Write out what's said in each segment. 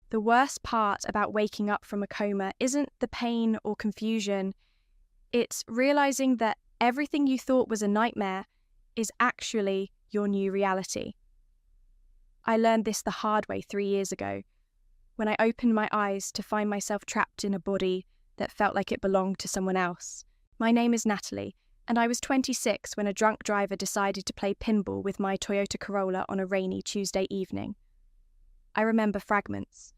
The worst part about waking up from a coma isn't the pain or confusion. It's realizing that everything you thought was a nightmare is actually your new reality. I learned this the hard way 3 years ago, when I opened my eyes to find myself trapped in a body that felt like it belonged to someone else. My name is Natalie, and I was 26 when a drunk driver decided to play pinball with my Toyota Corolla on a rainy Tuesday evening. I remember fragments: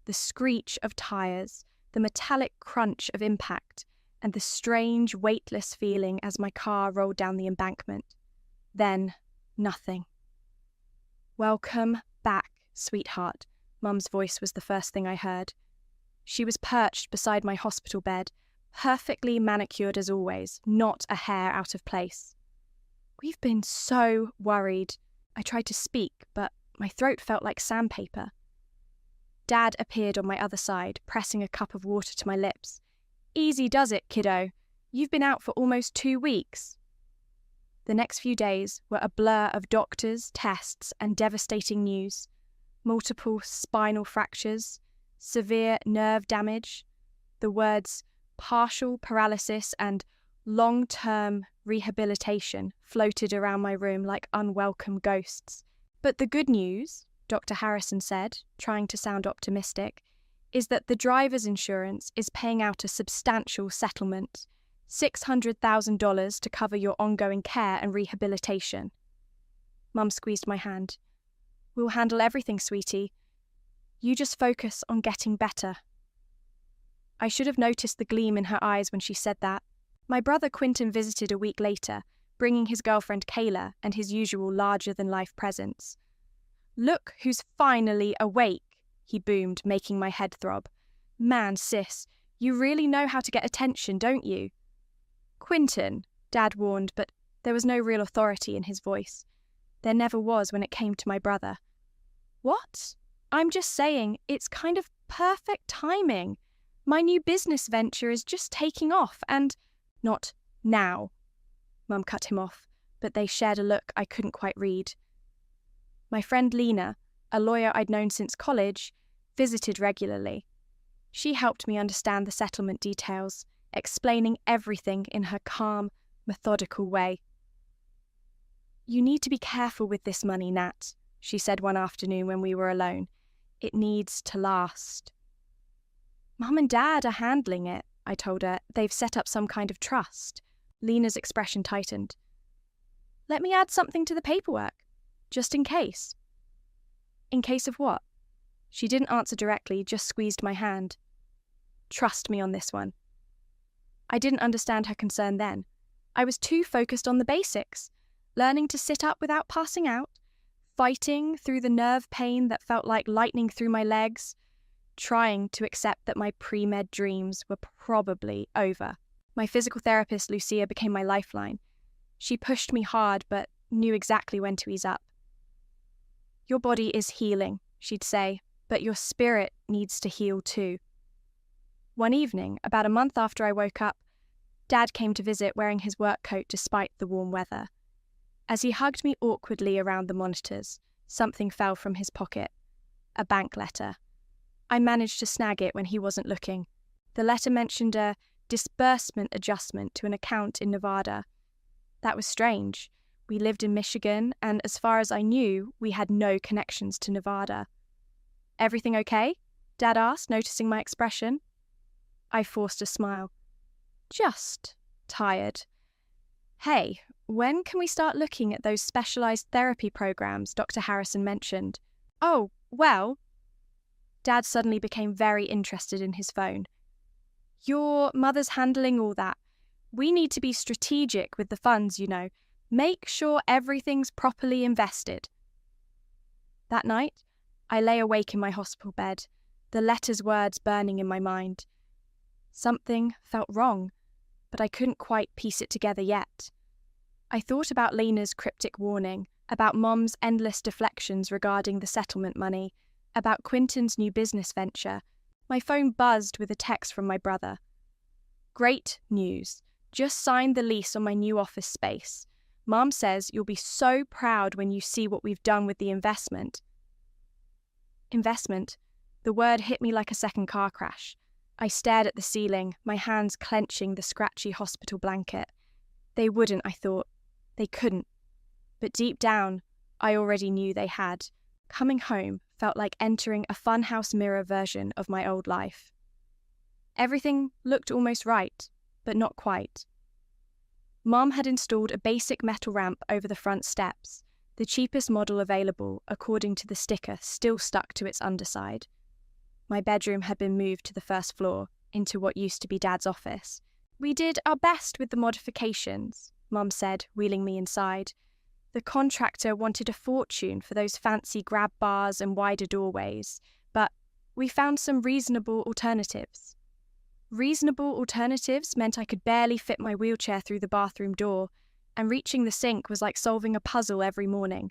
the screech of tires, the metallic crunch of impact, and the strange, weightless feeling as my car rolled down the embankment. Then, nothing. "Welcome back, sweetheart," Mum's voice was the first thing I heard. She was perched beside my hospital bed, perfectly manicured as always, not a hair out of place. "We've been so worried." I tried to speak, but my throat felt like sandpaper. Dad appeared on my other side, pressing a cup of water to my lips. "Easy does it, kiddo. You've been out for almost 2 weeks." The next few days were a blur of doctors, tests, and devastating news. Multiple spinal fractures, severe nerve damage. The words partial paralysis and long-term rehabilitation floated around my room like unwelcome ghosts. But the good news, Dr. Harrison said, trying to sound optimistic, is that the driver's insurance is paying out a substantial settlement, $600,000 to cover your ongoing care and rehabilitation. Mum squeezed my hand. "We'll handle everything, sweetie. You just focus on getting better." I should have noticed the gleam in her eyes when she said that. My brother Quentin visited a week later, bringing his girlfriend Kayla and his usual larger-than-life presents. "Look who's finally awake," he boomed, making my head throb. "Man, sis, you really know how to get attention, don't you?" "Quentin," Dad warned, but there was no real authority in his voice. There never was when it came to my brother. "What? I'm just saying, it's kind of perfect timing. My new business venture is just taking off and—" "Not now." Mum cut him off, but they shared a look I couldn't quite read. My friend Lena, a lawyer I'd known since college, visited regularly. She helped me understand the settlement details, explaining everything in her calm, methodical way. "You need to be careful with this money, Nat," she said one afternoon when we were alone. "It needs to last." "Mum and Dad are handling it," I told her. "They've set up some kind of trust." Lena's expression tightened. "Let me add something to the paperwork, just in case." "In case of what?" She didn't answer directly, just squeezed my hand. "Trust me on this one." I didn't understand her concern then. I was too focused on the basics, learning to sit up without passing out, fighting through the nerve pain that felt like lightning through my legs, trying to accept that my pre-med dreams were probably over. My physical therapist, Lucia, became my lifeline. She pushed me hard, but knew exactly when to ease up. "Your body is healing," she'd say, "but your spirit needs to heal too." One evening, about a month after I woke up, Dad came to visit wearing his work coat despite the warm weather. As he hugged me awkwardly around the monitors, something fell from his pocket. A bank letter. I managed to snag it when he wasn't looking. The letter mentioned a disbursement adjustment to an account in Nevada. That was strange. We lived in Michigan, and as far as I knew, we had no connections to Nevada. "Everything okay?" Dad asked, noticing my expression. I forced a smile. "Just tired." "Hey, when can we start looking at those specialized therapy programs Dr. Harrison mentioned?" "Oh, well..." Dad suddenly became very interested in his phone. "Your mother's handling all that. We need to be strategic with the funds, you know. Make sure everything's properly invested." That night, I lay awake in my hospital bed, the letter's words burning in my mind. Something felt wrong, but I couldn't quite piece it together yet. I thought about Lena's cryptic warning, about Mom's endless deflections regarding the settlement money, about Quentin's new business venture. My phone buzzed with a text from my brother. "Great news. Just signed the lease on my new office space. Mom says you'll be so proud when you see what we've done with the investment." Investment? The word hit me like a second car crash. I stared at the ceiling, my hands clenching the scratchy hospital blanket. They wouldn't, I thought. They couldn't. But deep down, I already knew they had. Coming home felt like entering a funhouse mirror version of my old life. Everything looked almost right, but not quite. Mum had installed a basic metal ramp over the front steps, the cheapest model available according to the sticker still stuck to its underside. My bedroom had been moved to the first floor, into what used to be Dad's office. "We did our best with the modifications," Mum said, wheeling me inside. "The contractor wanted a fortune for those fancy grab bars and wider doorways, but we found some reasonable alternatives." Reasonable alternatives meant I could barely fit my wheelchair through the bathroom door, and reaching the sink was like solving a puzzle every morning.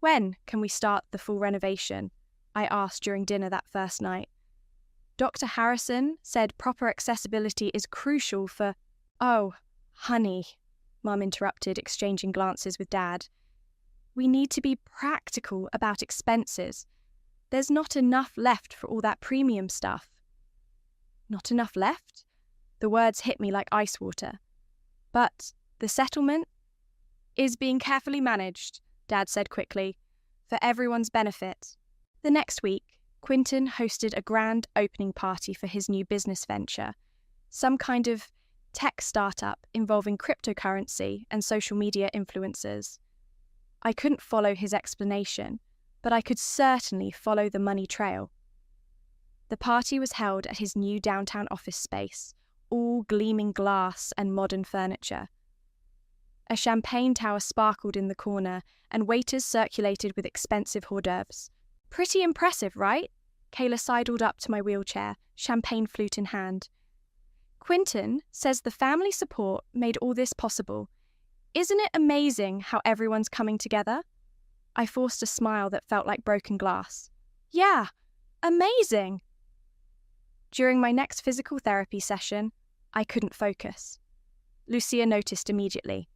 "When can we start the full renovation?" I asked during dinner that first night. Dr. Harrison said proper accessibility is crucial for— "Oh, honey," Mum interrupted, exchanging glances with Dad. "We need to be practical about expenses. There's not enough left for all that premium stuff." Not enough left? The words hit me like ice water. "But the settlement is being carefully managed," Dad said quickly, "for everyone's benefit." The next week, Quinton hosted a grand opening party for his new business venture, some kind of tech startup involving cryptocurrency and social media influencers. I couldn't follow his explanation, but I could certainly follow the money trail. The party was held at his new downtown office space, all gleaming glass and modern furniture. A champagne tower sparkled in the corner, and waiters circulated with expensive hors d'oeuvres. "Pretty impressive, right?" Kayla sidled up to my wheelchair, champagne flute in hand. "Quinton says the family support made all this possible. Isn't it amazing how everyone's coming together?" I forced a smile that felt like broken glass. "Yeah, amazing!" During my next physical therapy session, I couldn't focus. Lucia noticed immediately.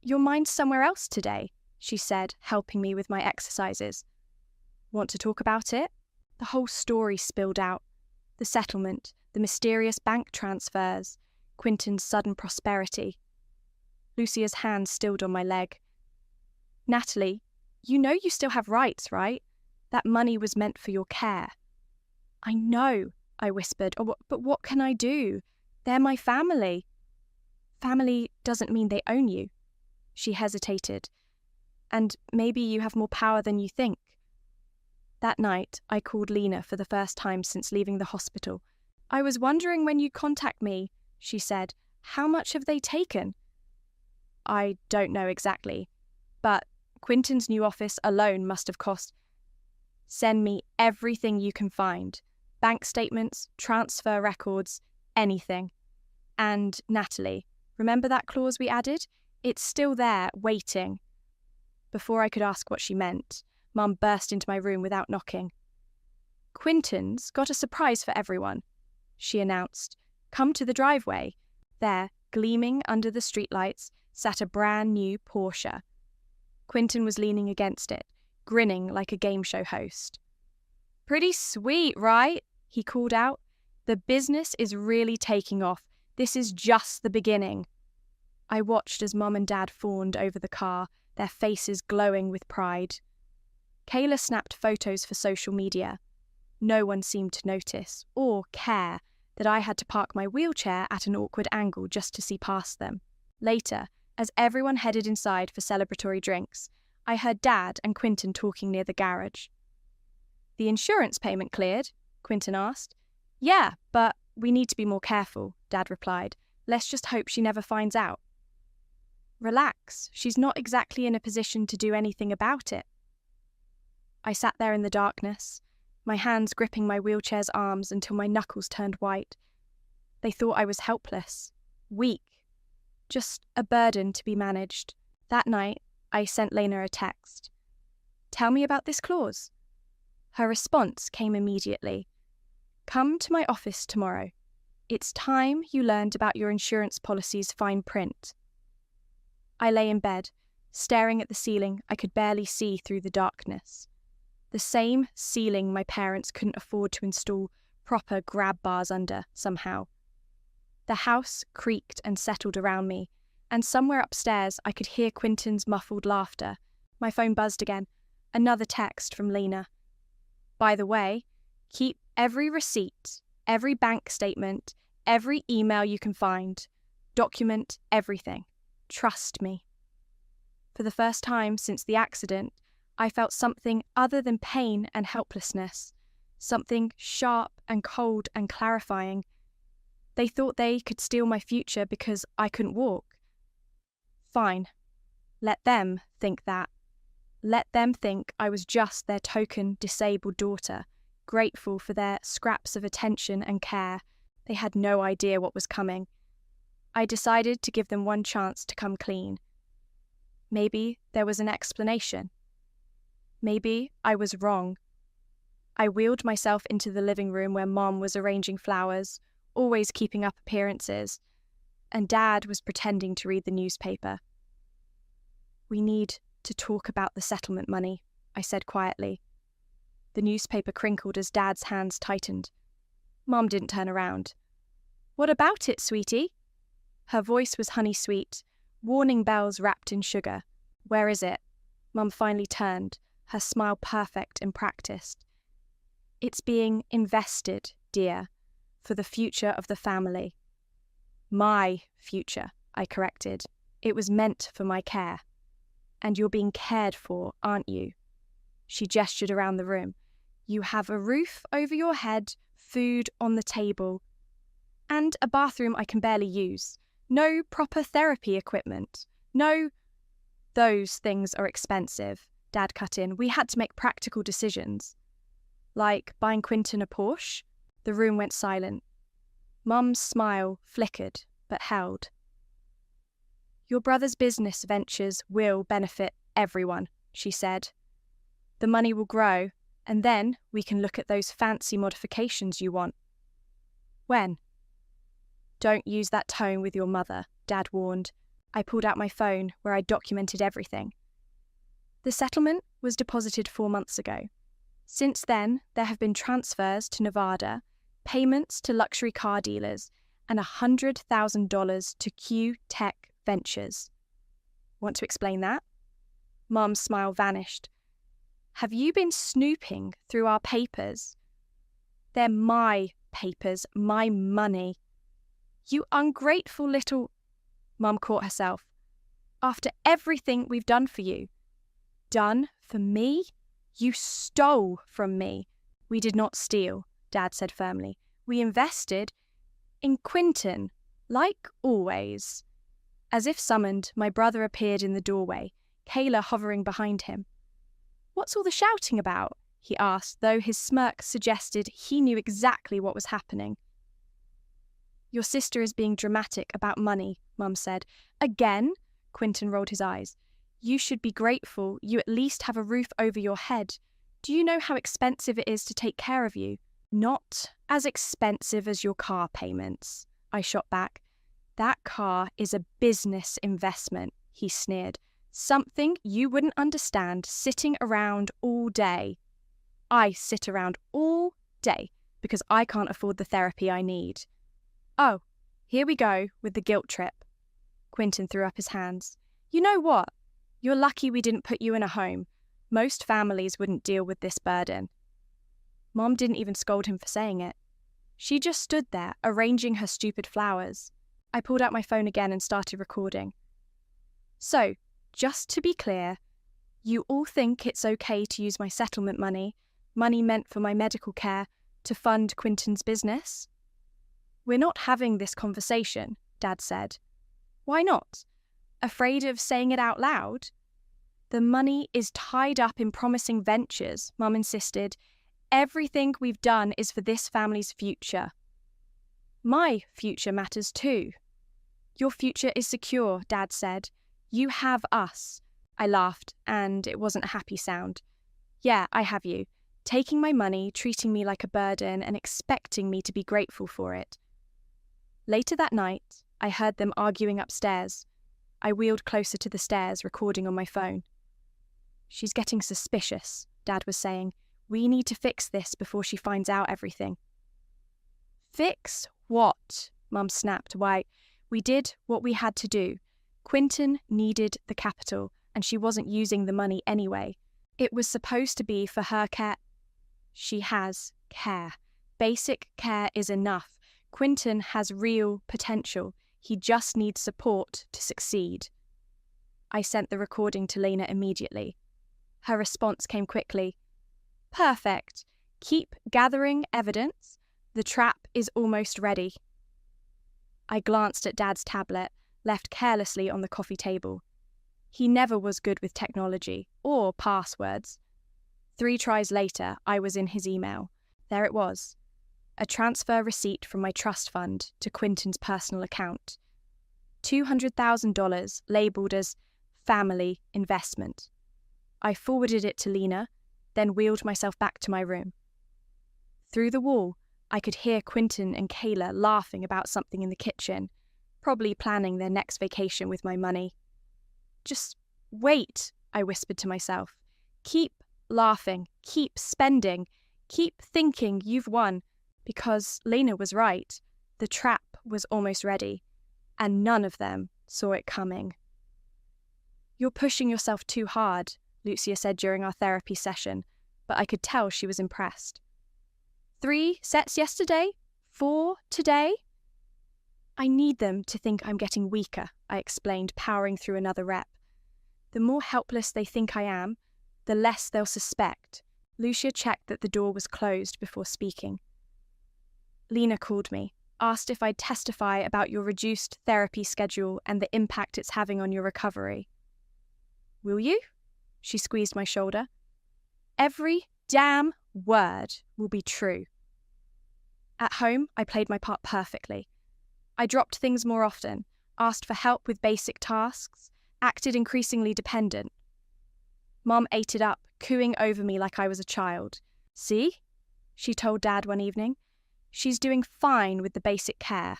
"Your mind's somewhere else today," she said, helping me with my exercises. "Want to talk about it?" The whole story spilled out. The settlement, the mysterious bank transfers, Quinton's sudden prosperity. Lucia's hand stilled on my leg. "Natalie, you know you still have rights, right? That money was meant for your care." "I know," I whispered, "but what can I do? They're my family." "Family doesn't mean they own you." She hesitated. "And maybe you have more power than you think." That night, I called Lena for the first time since leaving the hospital. "I was wondering when you'd contact me," she said. "How much have they taken?" "I don't know exactly, but Quinton's new office alone must have cost— Send me everything you can find. Bank statements, transfer records, anything. And Natalie, remember that clause we added? It's still there, waiting." Before I could ask what she meant, Mum burst into my room without knocking. "Quinton's got a surprise for everyone," she announced. "Come to the driveway." There, gleaming under the streetlights, sat a brand new Porsche. Quinton was leaning against it, grinning like a game show host. "Pretty sweet, right?" he called out. "The business is really taking off. This is just the beginning." I watched as Mum and Dad fawned over the car, their faces glowing with pride. Kayla snapped photos for social media. No one seemed to notice, or care, that I had to park my wheelchair at an awkward angle just to see past them. Later, as everyone headed inside for celebratory drinks, I heard Dad and Quinton talking near the garage. "The insurance payment cleared?" Quinton asked. "Yeah, but we need to be more careful," Dad replied. "Let's just hope she never finds out." "Relax, she's not exactly in a position to do anything about it." I sat there in the darkness, my hands gripping my wheelchair's arms until my knuckles turned white. They thought I was helpless, weak, just a burden to be managed. That night, I sent Lena a text. "Tell me about this clause." Her response came immediately. "Come to my office tomorrow. It's time you learned about your insurance policy's fine print." I lay in bed, staring at the ceiling I could barely see through the darkness. The same ceiling my parents couldn't afford to install proper grab bars under, somehow. The house creaked and settled around me, and somewhere upstairs I could hear Quentin's muffled laughter. My phone buzzed again. Another text from Lena. By the way, keep every receipt, every bank statement, every email you can find. Document everything. Trust me. For the first time since the accident, I felt something other than pain and helplessness, something sharp and cold and clarifying. They thought they could steal my future because I couldn't walk. Fine. Let them think that. Let them think I was just their token disabled daughter, grateful for their scraps of attention and care. They had no idea what was coming. I decided to give them one chance to come clean. Maybe there was an explanation. Maybe I was wrong. I wheeled myself into the living room where Mom was arranging flowers, always keeping up appearances, and Dad was pretending to read the newspaper. We need to talk about the settlement money, I said quietly. The newspaper crinkled as Dad's hands tightened. Mom didn't turn around. What about it, sweetie? Her voice was honey-sweet, warning bells wrapped in sugar. Where is it? Mum finally turned, her smile perfect and practiced. It's being invested, dear, for the future of the family. My future, I corrected. It was meant for my care. And you're being cared for, aren't you? She gestured around the room. You have a roof over your head, food on the table, and a bathroom I can barely use. No proper therapy equipment. No, those things are expensive, Dad cut in. We had to make practical decisions. Like buying Quentin a Porsche? The room went silent. Mum's smile flickered, but held. Your brother's business ventures will benefit everyone, she said. The money will grow, and then we can look at those fancy modifications you want. When? Don't use that tone with your mother, Dad warned. I pulled out my phone where I documented everything. The settlement was deposited 4 months ago. Since then, there have been transfers to Nevada, payments to luxury car dealers, and $100,000 to Q Tech Ventures. Want to explain that? Mum's smile vanished. Have you been snooping through our papers? They're my papers, my money. You ungrateful little... Mum caught herself. After everything we've done for you. Done for me? You stole from me. We did not steal, Dad said firmly. We invested in Quentin, like always. As if summoned, my brother appeared in the doorway, Kayla hovering behind him. What's all the shouting about? He asked, though his smirk suggested he knew exactly what was happening. Your sister is being dramatic about money, Mum said. Again? Quentin rolled his eyes. You should be grateful you at least have a roof over your head. Do you know how expensive it is to take care of you? Not as expensive as your car payments, I shot back. That car is a business investment, he sneered. Something you wouldn't understand sitting around all day. I sit around all day because I can't afford the therapy I need. Oh, here we go with the guilt trip. Quentin threw up his hands. You know what? You're lucky we didn't put you in a home. Most families wouldn't deal with this burden. Mom didn't even scold him for saying it. She just stood there, arranging her stupid flowers. I pulled out my phone again and started recording. So, just to be clear, you all think it's okay to use my settlement money meant for my medical care, to fund Quentin's business? We're not having this conversation, Dad said. Why not? Afraid of saying it out loud? The money is tied up in promising ventures, Mum insisted. Everything we've done is for this family's future. My future matters too. Your future is secure, Dad said. You have us. I laughed, and it wasn't a happy sound. Yeah, I have you. Taking my money, treating me like a burden, and expecting me to be grateful for it. Later that night, I heard them arguing upstairs. I wheeled closer to the stairs, recording on my phone. She's getting suspicious, Dad was saying. We need to fix this before she finds out everything. Fix what? Mum snapped. Why, we did what we had to do. Quinton needed the capital, and she wasn't using the money anyway. It was supposed to be for her care. She has care. Basic care is enough. Quinton has real potential. He just needs support to succeed. I sent the recording to Lena immediately. Her response came quickly. Perfect. Keep gathering evidence. The trap is almost ready. I glanced at Dad's tablet, left carelessly on the coffee table. He never was good with technology or passwords. 3 tries later, I was in his email. There it was. A transfer receipt from my trust fund to Quinton's personal account. $200,000 labelled as family investment. I forwarded it to Lena, then wheeled myself back to my room. Through the wall, I could hear Quinton and Kayla laughing about something in the kitchen, probably planning their next vacation with my money. Just wait, I whispered to myself. Keep laughing, keep spending, keep thinking you've won, because Lena was right. The trap was almost ready, and none of them saw it coming. You're pushing yourself too hard, Lucia said during our therapy session, but I could tell she was impressed. 3 sets yesterday? 4 today? I need them to think I'm getting weaker, I explained, powering through another rep. The more helpless they think I am, the less they'll suspect. Lucia checked that the door was closed before speaking. Lena called me, asked if I'd testify about your reduced therapy schedule and the impact it's having on your recovery. Will you? She squeezed my shoulder. Every damn word will be true. At home, I played my part perfectly. I dropped things more often, asked for help with basic tasks, acted increasingly dependent. Mum ate it up, cooing over me like I was a child. See? She told Dad one evening. She's doing fine with the basic care.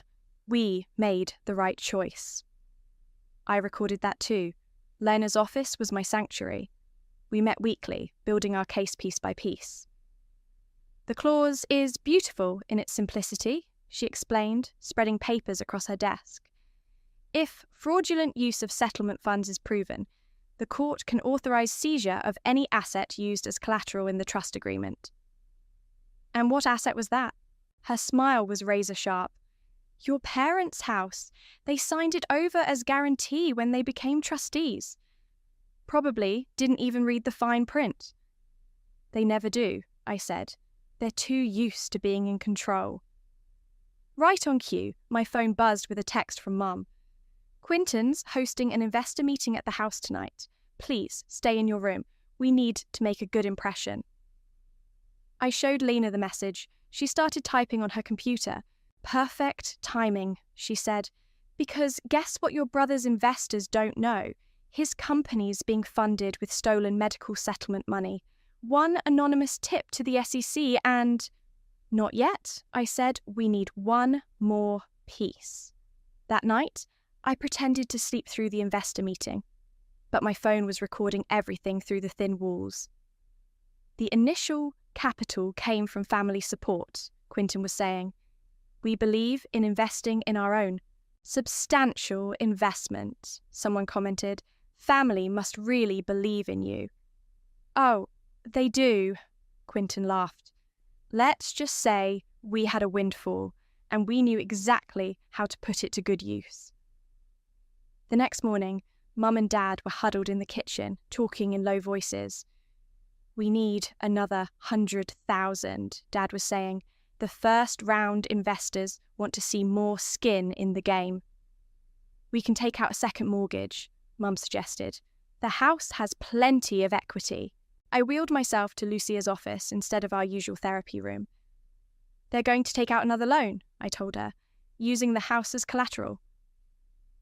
We made the right choice. I recorded that too. Lena's office was my sanctuary. We met weekly, building our case piece by piece. The clause is beautiful in its simplicity, she explained, spreading papers across her desk. If fraudulent use of settlement funds is proven, the court can authorise seizure of any asset used as collateral in the trust agreement. And what asset was that? Her smile was razor-sharp. Your parents' house. They signed it over as guarantee when they became trustees. Probably didn't even read the fine print. They never do, I said. They're too used to being in control. Right on cue, my phone buzzed with a text from Mum. Quinton's hosting an investor meeting at the house tonight. Please stay in your room. We need to make a good impression. I showed Lena the message. She started typing on her computer. Perfect timing, she said, because guess what your brother's investors don't know? His company's being funded with stolen medical settlement money. One anonymous tip to the SEC and... Not yet, I said. We need one more piece. That night, I pretended to sleep through the investor meeting, but my phone was recording everything through the thin walls. The initial capital came from family support, Quinton was saying. We believe in investing in our own. Substantial investment, someone commented. Family must really believe in you. Oh, they do, Quinton laughed. Let's just say we had a windfall, and we knew exactly how to put it to good use. The next morning, Mum and Dad were huddled in the kitchen, talking in low voices. We need another 100,000, Dad was saying. The first round investors want to see more skin in the game. We can take out a second mortgage, Mum suggested. The house has plenty of equity. I wheeled myself to Lucia's office instead of our usual therapy room. They're going to take out another loan, I told her, using the house as collateral.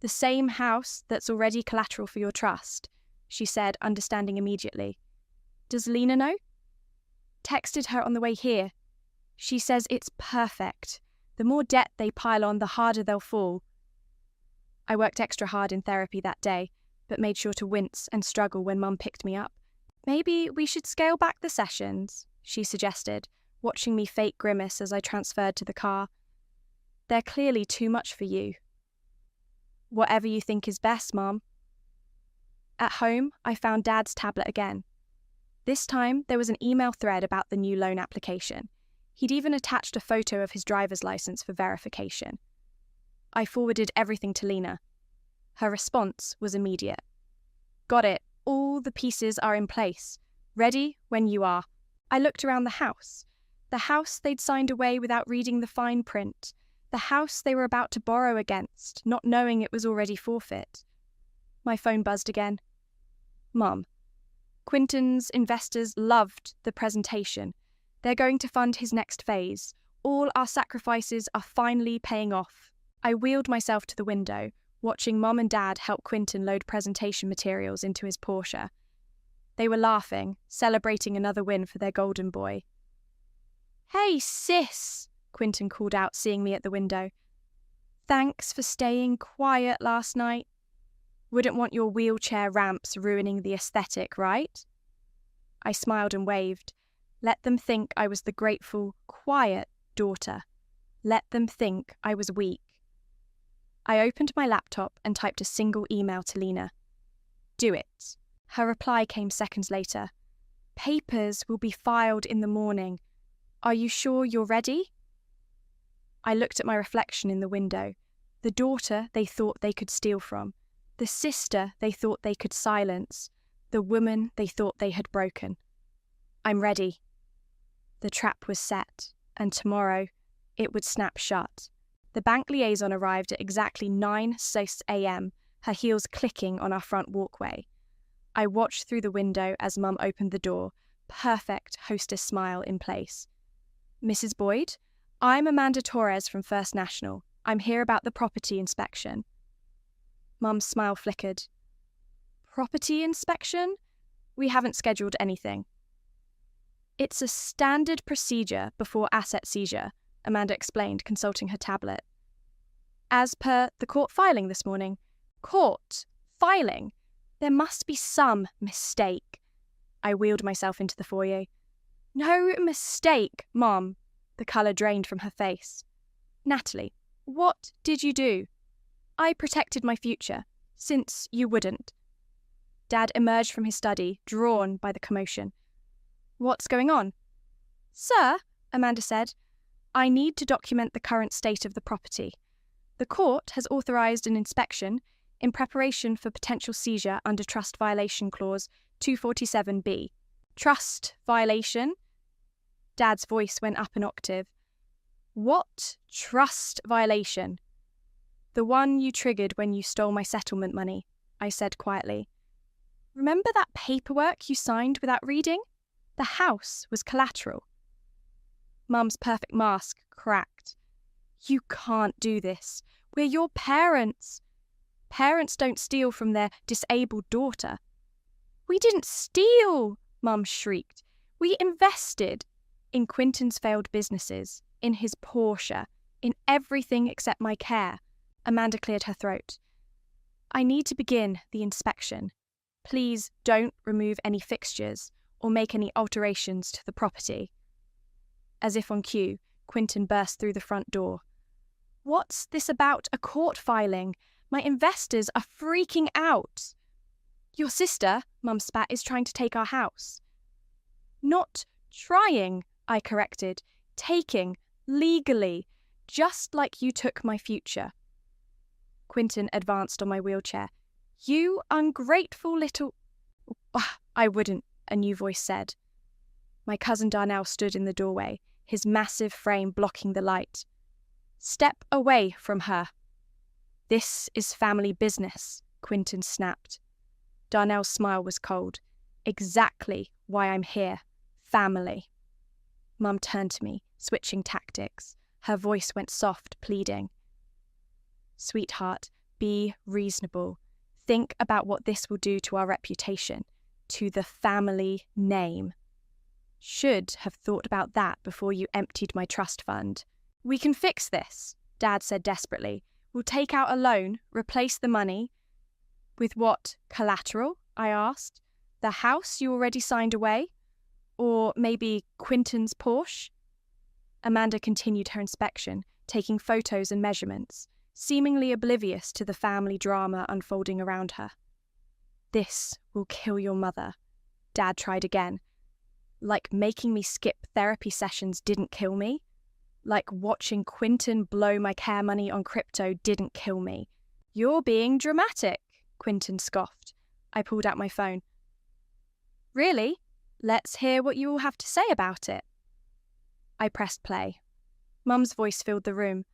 The same house that's already collateral for your trust, she said, understanding immediately. Does Lena know? Texted her on the way here. She says it's perfect. The more debt they pile on, the harder they'll fall. I worked extra hard in therapy that day, but made sure to wince and struggle when Mum picked me up. Maybe we should scale back the sessions, she suggested, watching me fake grimace as I transferred to the car. They're clearly too much for you. Whatever you think is best, Mom. At home, I found Dad's tablet again. This time, there was an email thread about the new loan application. He'd even attached a photo of his driver's license for verification. I forwarded everything to Lena. Her response was immediate. Got it. All the pieces are in place. Ready when you are. I looked around the house. The house they'd signed away without reading the fine print. The house they were about to borrow against, not knowing it was already forfeit. My phone buzzed again. Mum, Quinton's investors loved the presentation. They're going to fund his next phase. All our sacrifices are finally paying off. I wheeled myself to the window, watching Mum and Dad help Quinton load presentation materials into his Porsche. They were laughing, celebrating another win for their golden boy. Hey, sis, Quinton called out, seeing me at the window. Thanks for staying quiet last night. Wouldn't want your wheelchair ramps ruining the aesthetic, right? I smiled and waved. Let them think I was the grateful, quiet daughter. Let them think I was weak. I opened my laptop and typed a single email to Lena. Do it. Her reply came seconds later. Papers will be filed in the morning. Are you sure you're ready? I looked at my reflection in the window. The daughter they thought they could steal from. The sister they thought they could silence. The woman they thought they had broken. I'm ready. The trap was set, and tomorrow it would snap shut. The bank liaison arrived at exactly 9:06 a.m., her heels clicking on our front walkway. I watched through the window as Mum opened the door, perfect hostess smile in place. Mrs. Boyd, I'm Amanda Torres from First National. I'm here about the property inspection. Mum's smile flickered. Property inspection? We haven't scheduled anything. It's a standard procedure before asset seizure, Amanda explained, consulting her tablet. As per the court filing this morning. Court filing? There must be some mistake. I wheeled myself into the foyer. No mistake, Mom. The colour drained from her face. Natalie, what did you do? I protected my future, since you wouldn't. Dad emerged from his study, drawn by the commotion. What's going on? Sir, Amanda said, I need to document the current state of the property. The court has authorised an inspection in preparation for potential seizure under Trust Violation Clause 247B. Trust violation? Dad's voice went up an octave. What trust violation? The one you triggered when you stole my settlement money, I said quietly. Remember that paperwork you signed without reading? The house was collateral. Mum's perfect mask cracked. You can't do this. We're your parents. Parents don't steal from their disabled daughter. We didn't steal, Mum shrieked. We invested in Quinton's failed businesses, in his Porsche, in everything except my care. Amanda cleared her throat. I need to begin the inspection. Please don't remove any fixtures or make any alterations to the property. As if on cue, Quinton burst through the front door. What's this about a court filing? My investors are freaking out. Your sister, Mum spat, is trying to take our house. Not trying, I corrected. Taking, legally, just like you took my future. Quinton advanced on my wheelchair. You ungrateful little... I wouldn't, a new voice said. My cousin Darnell stood in the doorway, his massive frame blocking the light. Step away from her. This is family business, Quinton snapped. Darnell's smile was cold. Exactly why I'm here. Family. Mum turned to me, switching tactics. Her voice went soft, pleading. Sweetheart, be reasonable. Think about what this will do to our reputation, to the family name. Should have thought about that before you emptied my trust fund. We can fix this, Dad said desperately. We'll take out a loan, replace the money. With what collateral? I asked. The house you already signed away? Or maybe Quinton's Porsche? Amanda continued her inspection, taking photos and measurements, seemingly oblivious to the family drama unfolding around her. This will kill your mother. Dad tried again. Like making me skip therapy sessions didn't kill me. Like watching Quinton blow my care money on crypto didn't kill me. You're being dramatic, Quinton scoffed. I pulled out my phone. Really? Let's hear what you all have to say about it. I pressed play. Mum's voice filled the room.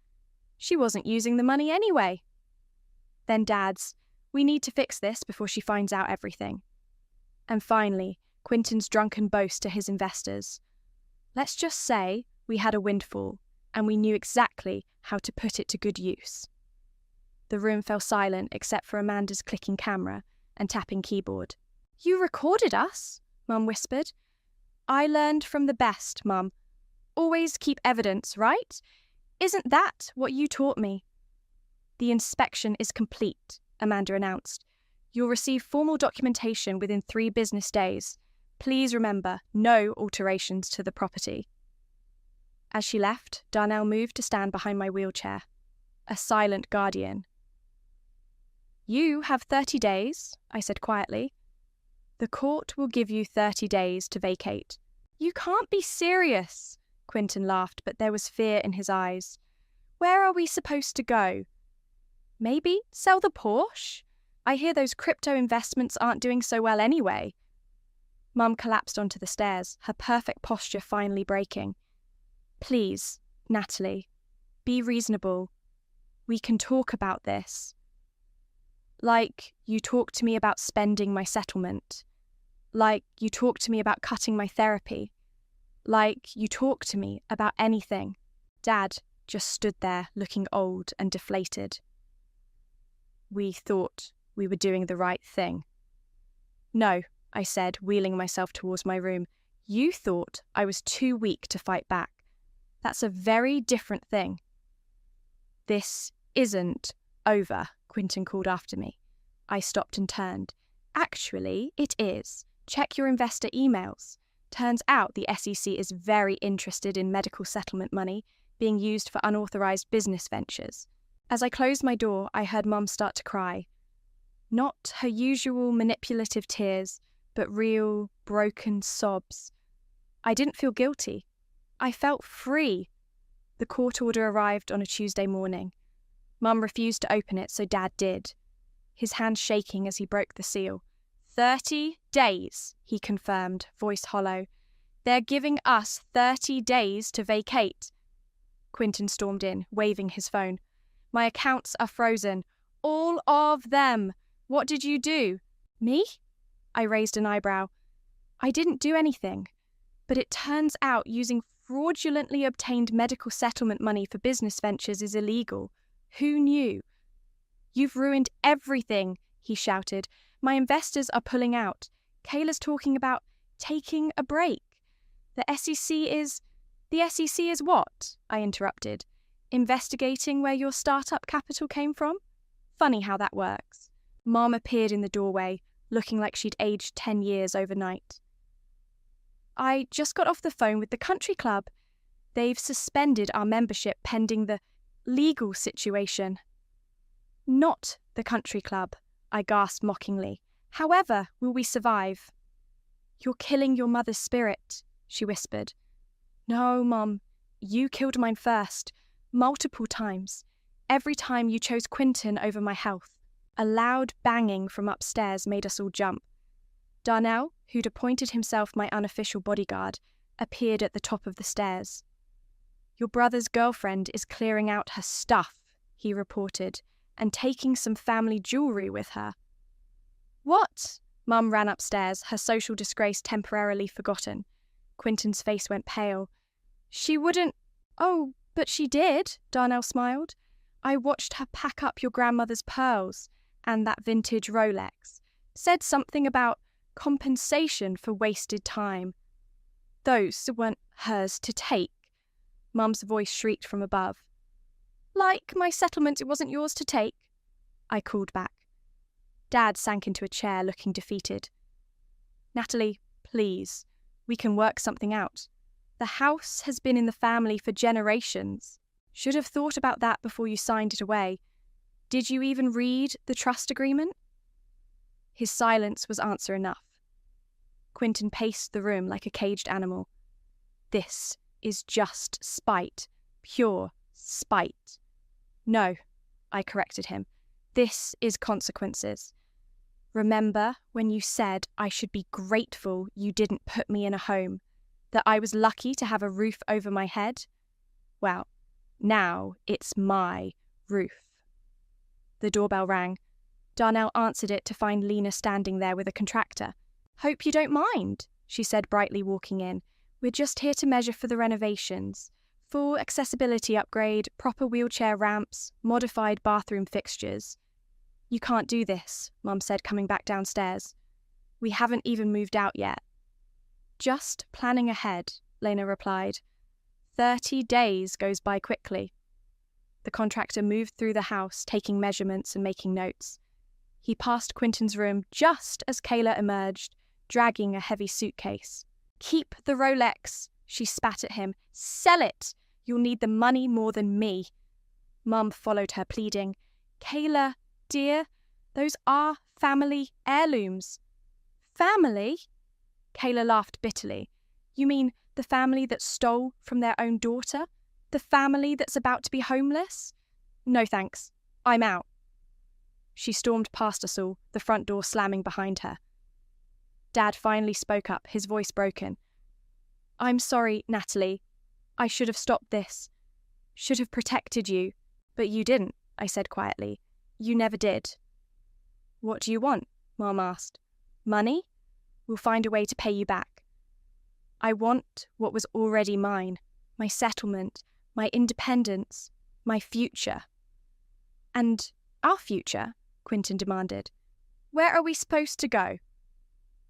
She wasn't using the money anyway. Then Dad's, we need to fix this before she finds out everything. And finally, Quinton's drunken boast to his investors. Let's just say we had a windfall, and we knew exactly how to put it to good use. The room fell silent except for Amanda's clicking camera and tapping keyboard. You recorded us, Mum whispered. I learned from the best, Mum. Always keep evidence, right? Isn't that what you taught me? The inspection is complete, Amanda announced. You'll receive formal documentation within 3 business days. Please remember, no alterations to the property. As she left, Darnell moved to stand behind my wheelchair. A silent guardian. You have 30 days, I said quietly. The court will give you 30 days to vacate. You can't be serious, Quinton laughed, but there was fear in his eyes. Where are we supposed to go? Maybe sell the Porsche? I hear those crypto investments aren't doing so well anyway. Mum collapsed onto the stairs, her perfect posture finally breaking. Please, Natalie, be reasonable. We can talk about this. Like you talked to me about spending my settlement. Like you talked to me about cutting my therapy. Like you talked to me about anything. Dad just stood there looking old and deflated. We thought we were doing the right thing. No, I said, wheeling myself towards my room. You thought I was too weak to fight back. That's a very different thing. This isn't over, Quinton called after me. I stopped and turned. Actually, it is. Check your investor emails. Turns out the SEC is very interested in medical settlement money being used for unauthorized business ventures. As I closed my door, I heard Mum start to cry. Not her usual manipulative tears, but real, broken sobs. I didn't feel guilty. I felt free. The court order arrived on a Tuesday morning. Mum refused to open it, so Dad did, his hand shaking as he broke the seal. 30 days, he confirmed, voice hollow. They're giving us 30 days to vacate. Quinton stormed in, waving his phone. My accounts are frozen. All of them. What did you do? Me? I raised an eyebrow. I didn't do anything. But it turns out using fraudulently obtained medical settlement money for business ventures is illegal. Who knew? You've ruined everything, he shouted. My investors are pulling out. Kayla's talking about taking a break. The SEC is what? I interrupted. Investigating where your startup capital came from? Funny how that works. Mom appeared in the doorway, looking like she'd aged 10 years overnight. I just got off the phone with the country club. They've suspended our membership pending the legal situation. Not the country club, I gasped mockingly. However will we survive? You're killing your mother's spirit, she whispered. No, Mum, you killed mine first, multiple times. Every time you chose Quinton over my health. A loud banging from upstairs made us all jump. Darnell, who'd appointed himself my unofficial bodyguard, appeared at the top of the stairs. Your brother's girlfriend is clearing out her stuff, he reported, and taking some family jewellery with her. What? Mum ran upstairs, her social disgrace temporarily forgotten. Quinton's face went pale. She wouldn't... Oh, but she did, Darnell smiled. I watched her pack up your grandmother's pearls and that vintage Rolex. Said something about compensation for wasted time. Those weren't hers to take. Mum's voice shrieked from above. Like my settlement, it wasn't yours to take, I called back. Dad sank into a chair, looking defeated. Natalie, please, we can work something out. The house has been in the family for generations. Should have thought about that before you signed it away. Did you even read the trust agreement? His silence was answer enough. Quentin paced the room like a caged animal. This is just spite, pure spite. No, I corrected him. This is consequences. Remember when you said I should be grateful you didn't put me in a home, that I was lucky to have a roof over my head? Well, now it's my roof. The doorbell rang. Darnell answered it to find Lena standing there with a contractor. Hope you don't mind, she said brightly, walking in. We're just here to measure for the renovations. Full accessibility upgrade, proper wheelchair ramps, modified bathroom fixtures. You can't do this, Mum said, coming back downstairs. We haven't even moved out yet. Just planning ahead, Lena replied. 30 days goes by quickly. The contractor moved through the house, taking measurements and making notes. He passed Quentin's room just as Kayla emerged, dragging a heavy suitcase. Keep the Rolex, she spat at him. Sell it! You'll need the money more than me. Mum followed her, pleading. Kayla, dear, those are family heirlooms. Family? Kayla laughed bitterly. You mean the family that stole from their own daughter? The family that's about to be homeless? No thanks. I'm out. She stormed past us all, the front door slamming behind her. Dad finally spoke up, his voice broken. I'm sorry, Natalie. I should have stopped this. Should have protected you. But you didn't, I said quietly. You never did. What do you want? Mom asked. Money? We'll find a way to pay you back. I want what was already mine. My settlement, my independence, my future. And our future? Quentin demanded. Where are we supposed to go?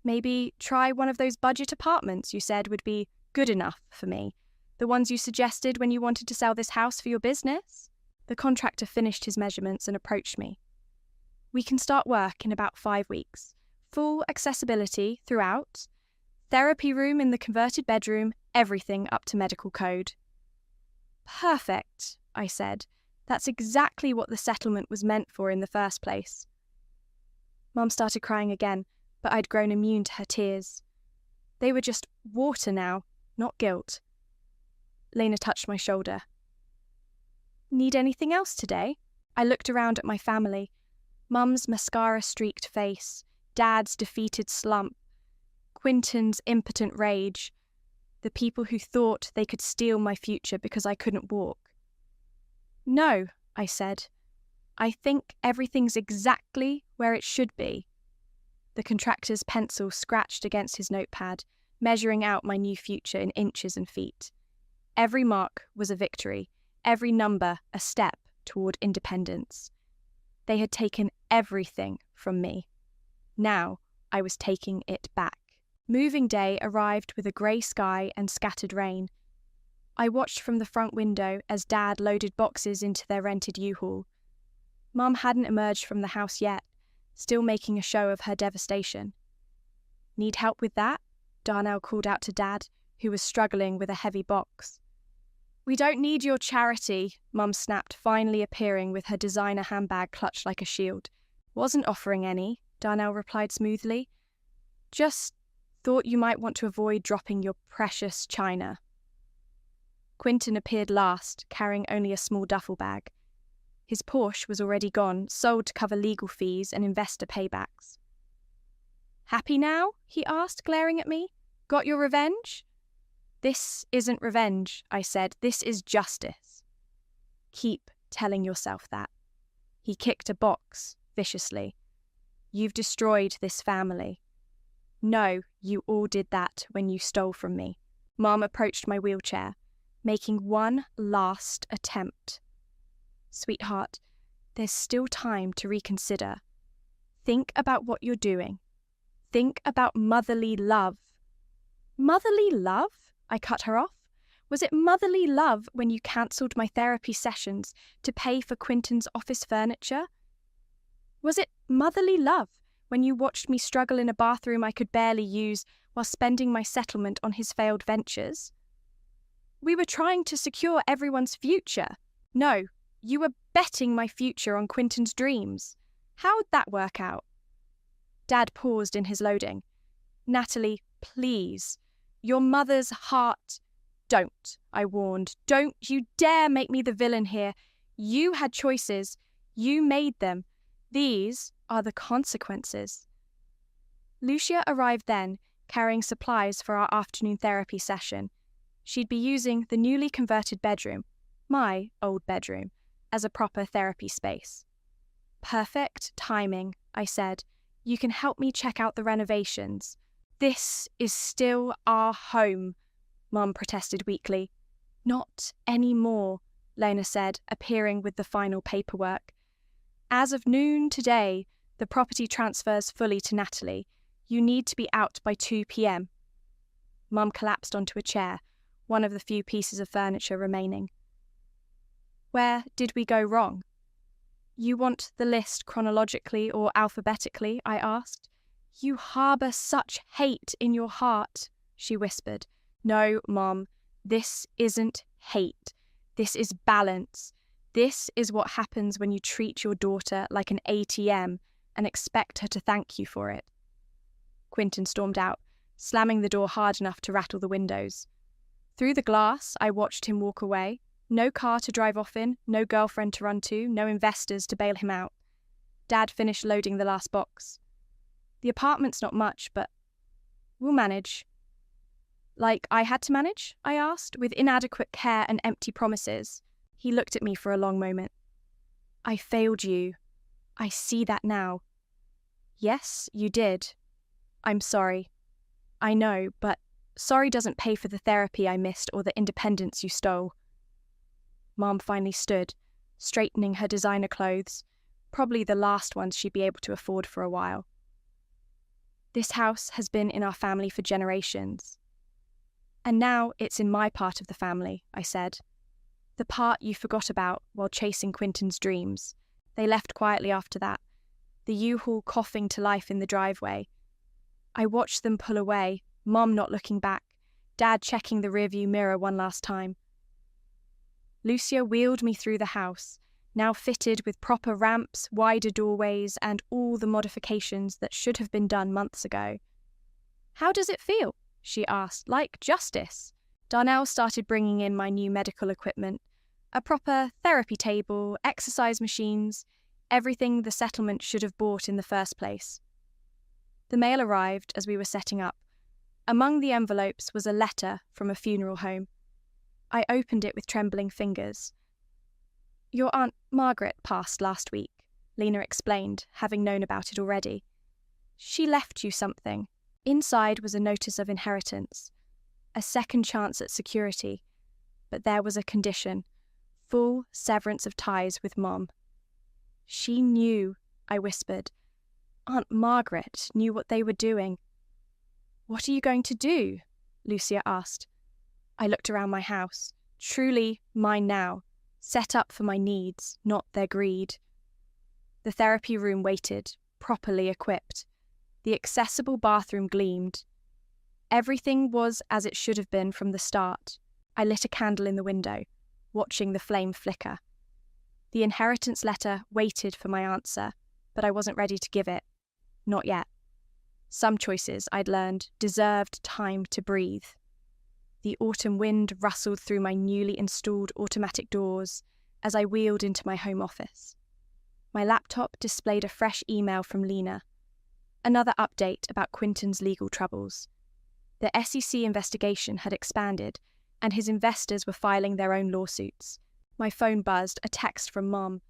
Maybe try one of those budget apartments you said would be good enough for me. The ones you suggested when you wanted to sell this house for your business? The contractor finished his measurements and approached me. We can start work in about 5 weeks. Full accessibility throughout. Therapy room in the converted bedroom, everything up to medical code. Perfect, I said. That's exactly what the settlement was meant for in the first place. Mum started crying again, but I'd grown immune to her tears. They were just water now, not guilt. Lena touched my shoulder. Need anything else today? I looked around at my family. Mum's mascara-streaked face, Dad's defeated slump, Quentin's impotent rage, the people who thought they could steal my future because I couldn't walk. No, I said. I think everything's exactly where it should be. The contractor's pencil scratched against his notepad, measuring out my new future in inches and feet. Every mark was a victory, every number a step toward independence. They had taken everything from me. Now I was taking it back. Moving day arrived with a grey sky and scattered rain. I watched from the front window as Dad loaded boxes into their rented U-Haul. Mum hadn't emerged from the house yet, still making a show of her devastation. Need help with that? Darnell called out to Dad, who was struggling with a heavy box. We don't need your charity, Mum snapped, finally appearing with her designer handbag clutched like a shield. Wasn't offering any, Darnell replied smoothly. Just thought you might want to avoid dropping your precious china. Quentin appeared last, carrying only a small duffel bag. His Porsche was already gone, sold to cover legal fees and investor paybacks. Happy now? He asked, glaring at me. Got your revenge? This isn't revenge, I said. This is justice. Keep telling yourself that. He kicked a box viciously. You've destroyed this family. No, you all did that when you stole from me. Mom approached my wheelchair, making one last attempt. Sweetheart, there's still time to reconsider. Think about what you're doing. Think about motherly love. Motherly love? I cut her off. Was it motherly love when you cancelled my therapy sessions to pay for Quentin's office furniture? Was it motherly love When you watched me struggle in a bathroom I could barely use while spending my settlement on his failed ventures? We were trying to secure everyone's future. No, you were betting my future on Quinton's dreams. How'd that work out? Dad paused in his loading. Natalie, please. Your mother's heart. Don't, I warned. Don't you dare make me the villain here. You had choices. You made them. These are the consequences. Lucia arrived then, carrying supplies for our afternoon therapy session. She'd be using the newly converted bedroom, my old bedroom, as a proper therapy space. Perfect timing, I said. You can help me check out the renovations. This is still our home, Mum protested weakly. Not anymore, Lena said, appearing with the final paperwork. As of noon today, the property transfers fully to Natalie. You need to be out by 2 p.m. Mum collapsed onto a chair, one of the few pieces of furniture remaining. Where did we go wrong? You want the list chronologically or alphabetically? I asked. You harbour such hate in your heart, she whispered. No, Mom, this isn't hate. This is balance. This is what happens when you treat your daughter like an ATM and expect her to thank you for it. Quinton stormed out, slamming the door hard enough to rattle the windows. Through the glass, I watched him walk away. No car to drive off in, no girlfriend to run to, no investors to bail him out. Dad finished loading the last box. The apartment's not much, but we'll manage. Like I had to manage? I asked, with inadequate care and empty promises. He looked at me for a long moment. I failed you. I see that now. Yes, you did. I'm sorry. I know, but sorry doesn't pay for the therapy I missed or the independence you stole. Mom finally stood, straightening her designer clothes, probably the last ones she'd be able to afford for a while. This house has been in our family for generations. And now it's in my part of the family, I said. The part you forgot about while chasing Quinton's dreams. They left quietly after that, the U-Haul coughing to life in the driveway. I watched them pull away, Mom not looking back, Dad checking the rearview mirror one last time. Lucia wheeled me through the house, now fitted with proper ramps, wider doorways, and all the modifications that should have been done months ago. How does it feel? She asked. Like justice. Darnell started bringing in my new medical equipment, a proper therapy table, exercise machines, everything the settlement should have bought in the first place. The mail arrived as we were setting up. Among the envelopes was a letter from a funeral home. I opened it with trembling fingers. Your Aunt Margaret passed last week, Lena explained, having known about it already. She left you something. Inside was a notice of inheritance, a second chance at security, but there was a condition, full severance of ties with Mom. She knew, I whispered. Aunt Margaret knew what they were doing. What are you going to do? Lucia asked. I looked around my house, truly mine now, set up for my needs, not their greed. The therapy room waited, properly equipped. The accessible bathroom gleamed. Everything was as it should have been from the start. I lit a candle in the window, watching the flame flicker. The inheritance letter waited for my answer, but I wasn't ready to give it. Not yet. Some choices, I'd learned, deserved time to breathe. The autumn wind rustled through my newly installed automatic doors as I wheeled into my home office. My laptop displayed a fresh email from Lena. Another update about Quinton's legal troubles. The SEC investigation had expanded, and his investors were filing their own lawsuits. My phone buzzed, a text from Mom.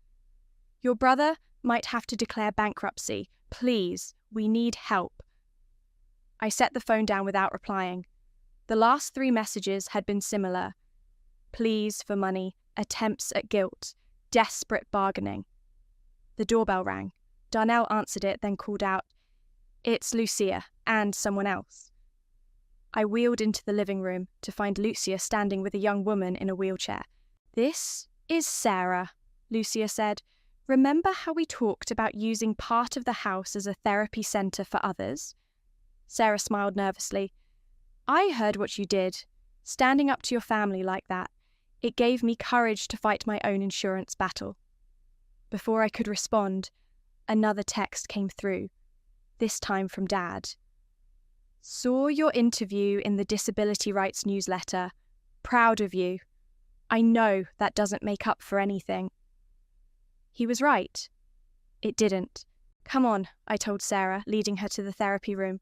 Your brother might have to declare bankruptcy. Please, we need help. I set the phone down without replying. The last 3 messages had been similar. Pleas for money, attempts at guilt, desperate bargaining. The doorbell rang. Darnell answered it, then called out, It's Lucia, and someone else. I wheeled into the living room to find Lucia standing with a young woman in a wheelchair. This is Sarah, Lucia said, Remember how we talked about using part of the house as a therapy centre for others? Sarah smiled nervously. I heard what you did. Standing up to your family like that. It gave me courage to fight my own insurance battle. Before I could respond, another text came through, this time from Dad. Saw your interview in the Disability Rights newsletter. Proud of you. I know that doesn't make up for anything. He was right. It didn't. Come on, I told Sarah, leading her to the therapy room.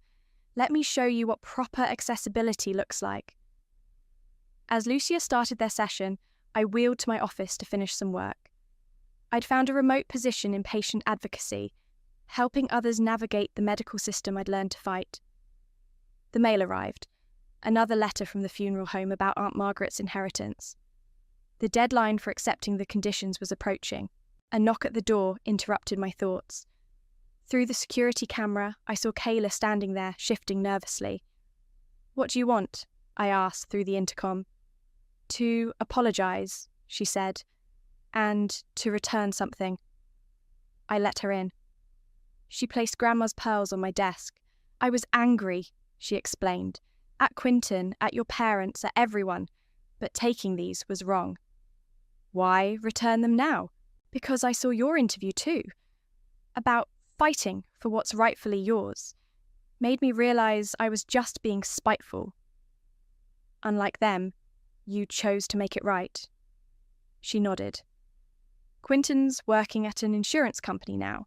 Let me show you what proper accessibility looks like. As Lucia started their session, I wheeled to my office to finish some work. I'd found a remote position in patient advocacy, helping others navigate the medical system I'd learned to fight. The mail arrived, another letter from the funeral home about Aunt Margaret's inheritance. The deadline for accepting the conditions was approaching. A knock at the door interrupted my thoughts. Through the security camera, I saw Kayla standing there, shifting nervously. What do you want? I asked through the intercom. To apologise, she said, and to return something. I let her in. She placed Grandma's pearls on my desk. I was angry, she explained, at Quinton, at your parents, at everyone, but taking these was wrong. Why return them now? Because I saw your interview too, about fighting for what's rightfully yours. Made me realise I was just being spiteful. Unlike them, you chose to make it right. She nodded. Quinton's working at an insurance company now.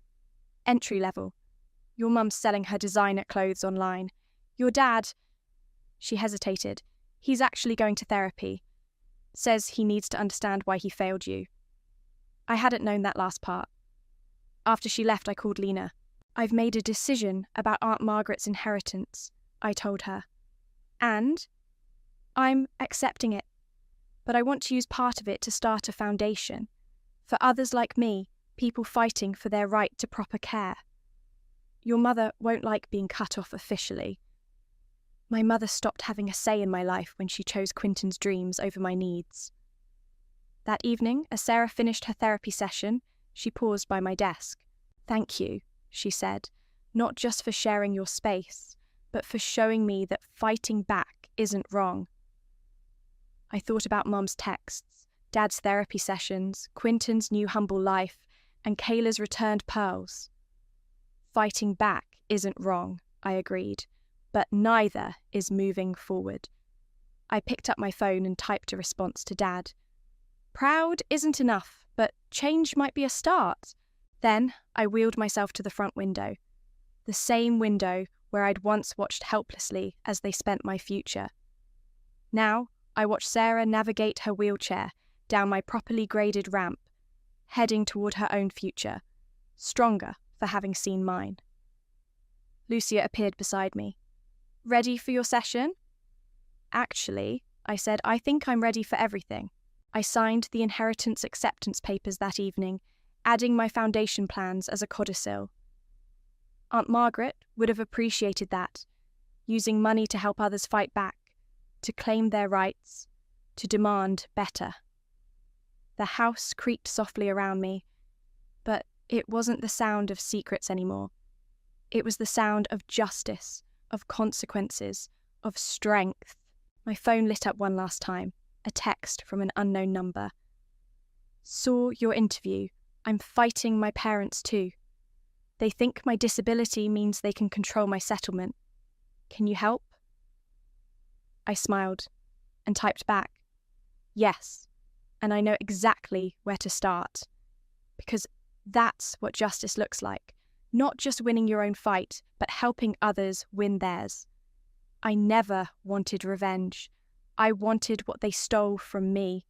Entry level. Your mum's selling her designer clothes online. Your dad... She hesitated. He's actually going to therapy. Says he needs to understand why he failed you. I hadn't known that last part. After she left, I called Lena. I've made a decision about Aunt Margaret's inheritance, I told her. And I'm accepting it. But I want to use part of it to start a foundation. For others like me, people fighting for their right to proper care. Your mother won't like being cut off officially. My mother stopped having a say in my life when she chose Quinton's dreams over my needs. That evening, as Sarah finished her therapy session, she paused by my desk. Thank you, she said, not just for sharing your space, but for showing me that fighting back isn't wrong. I thought about Mum's texts, Dad's therapy sessions, Quinton's new humble life, and Kayla's returned pearls. Fighting back isn't wrong, I agreed, but neither is moving forward. I picked up my phone and typed a response to Dad. Proud isn't enough, but change might be a start. Then I wheeled myself to the front window, the same window where I'd once watched helplessly as they spent my future. Now I watched Sarah navigate her wheelchair down my properly graded ramp, heading toward her own future, stronger for having seen mine. Lucia appeared beside me. Ready for your session? Actually, I said, I think I'm ready for everything. I signed the inheritance acceptance papers that evening, adding my foundation plans as a codicil. Aunt Margaret would have appreciated that, using money to help others fight back, to claim their rights, to demand better. The house creaked softly around me, but it wasn't the sound of secrets anymore. It was the sound of justice, of consequences, of strength. My phone lit up one last time, a text from an unknown number. Saw your interview. I'm fighting my parents too. They think my disability means they can control my settlement. Can you help? I smiled and typed back, yes, and I know exactly where to start. Because that's what justice looks like. Not just winning your own fight, but helping others win theirs. I never wanted revenge. I wanted what they stole from me.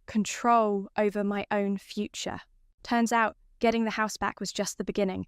Control over my own future. Turns out, getting the house back was just the beginning.